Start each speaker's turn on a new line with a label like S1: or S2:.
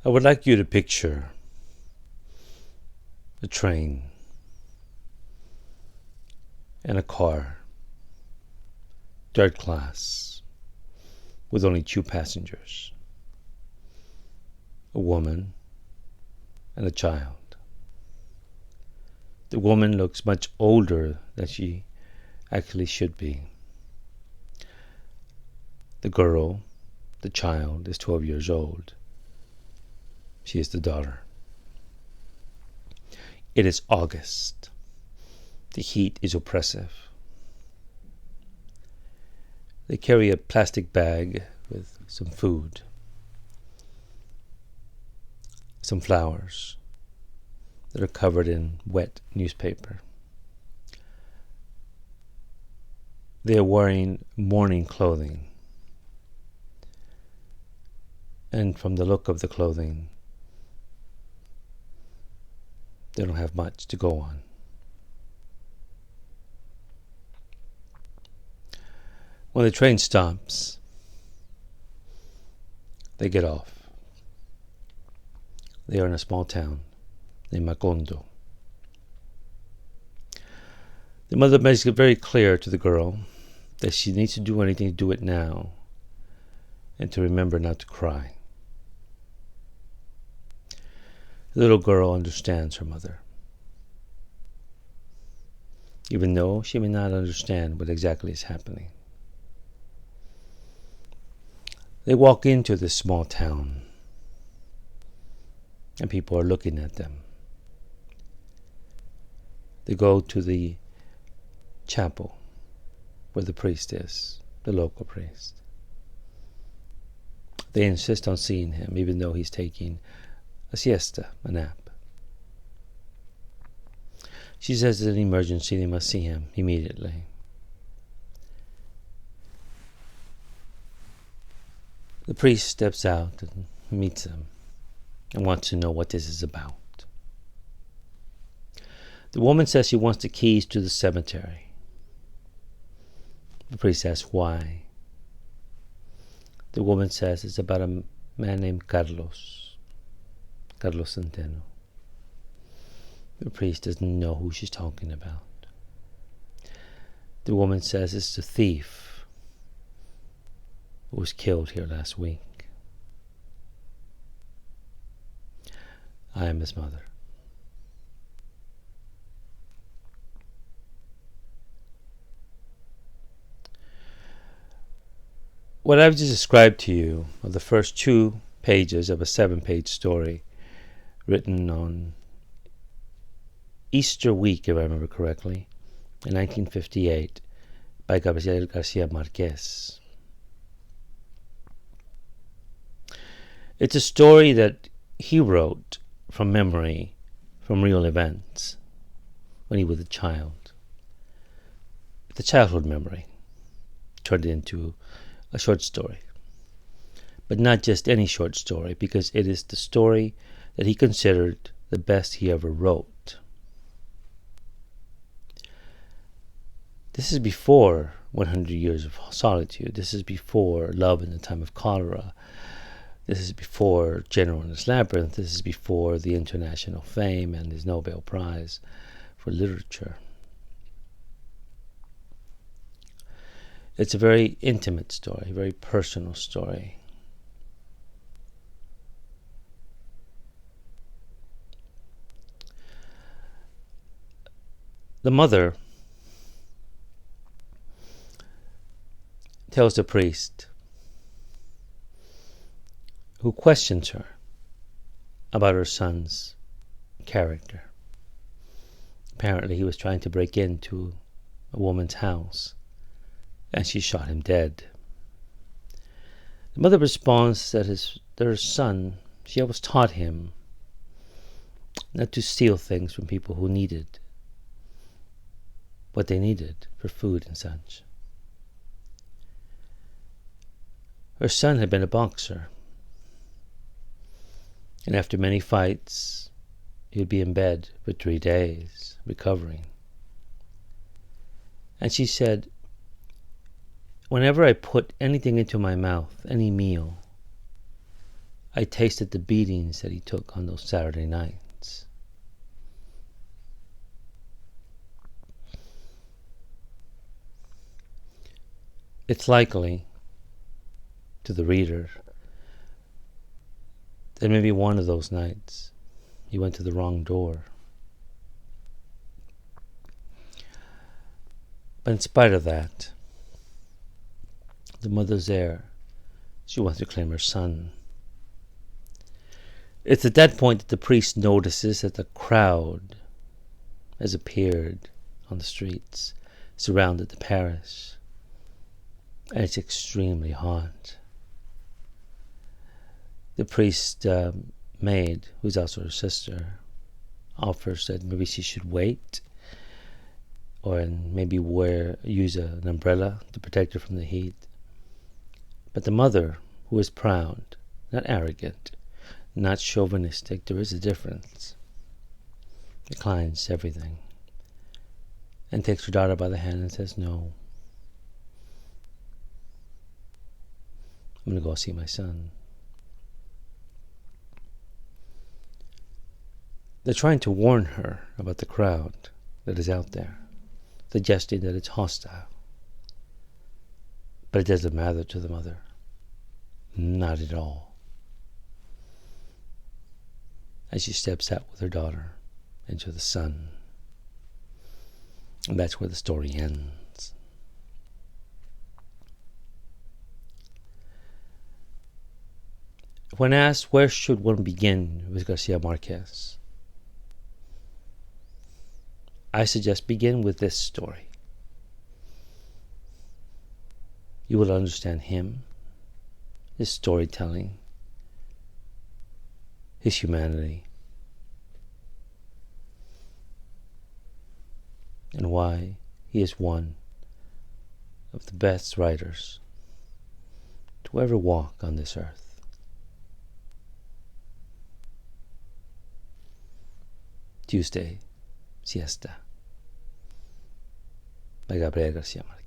S1: I would like you to picture a train and a car, third class, with only 2 passengers, a woman and a child. The woman looks much older than she actually should be. The girl, the child, is 12 years old. She is the daughter. It is August. The heat is oppressive. They carry a plastic bag with some food, some flowers that are covered in wet newspaper. They are wearing mourning clothing. And from the look of the clothing, they don't have much to go on. When the train stops, they get off. They are in a small town named Mondo. The mother makes it very clear to the girl that she needs to do anything to do it now and to remember not to cry. The little girl understands her mother, even though she may not understand what exactly is happening. They walk into this small town, and people are looking at them. They go to the chapel where the priest is, the local priest. They insist on seeing him, even though he's taking a siesta, a nap. She says it's an emergency, they must see him immediately. The priest steps out and meets them and wants to know what this is about. The woman says she wants the keys to the cemetery. The priest asks why. The woman says it's about a man named Carlos Centeno. The priest doesn't know who she's talking about. The woman says it's the thief who was killed here last week. I am his mother. What I've just described to you are the first 2 pages of a 7-page story written on Easter week, if I remember correctly, in 1958 by Gabriel Garcia Marquez. It's a story that he wrote from memory, from real events, when he was a child. It's a childhood memory turned into a short story. But not just any short story, because it is the story that he considered the best he ever wrote. This is before 100 Years of Solitude. This is before Love in the Time of Cholera. This is before General in his Labyrinth. This is before the international fame and his Nobel Prize for Literature. It's a very intimate story, a very personal story. The mother tells the priest, who questions her about her son's character. Apparently he was trying to break into a woman's house, and she shot him dead. The mother responds that her son, she always taught him not to steal things from people who needed what they needed for food and such. Her son had been a boxer, and after many fights, he would be in bed for 3 days, recovering. And she said, whenever I put anything into my mouth, any meal, I tasted the beatings that he took on those Saturday nights. It's likely, to the reader, that maybe one of those nights he went to the wrong door. But in spite of that, the mother's there. She wants to claim her son. It's at that point that the priest notices that the crowd has appeared on the streets, surrounded the parish, and it's extremely hot. The priest maid, who's also her sister, offers that maybe she should wait, or maybe use an umbrella to protect her from the heat. But the mother, who is proud, not arrogant, not chauvinistic, there is a difference, declines everything and takes her daughter by the hand and says, "No, I'm going to go see my son." They're trying to warn her about the crowd that is out there, suggesting that it's hostile. But it doesn't matter to the mother. Not at all. As she steps out with her daughter into the sun. And that's where the story ends. When asked where should one begin with Garcia Marquez, I suggest begin with this story. You will understand him, his storytelling, his humanity, and why he is one of the best writers to ever walk on this earth. Tuesday, Siesta, by Gabriel Garcia Marquez.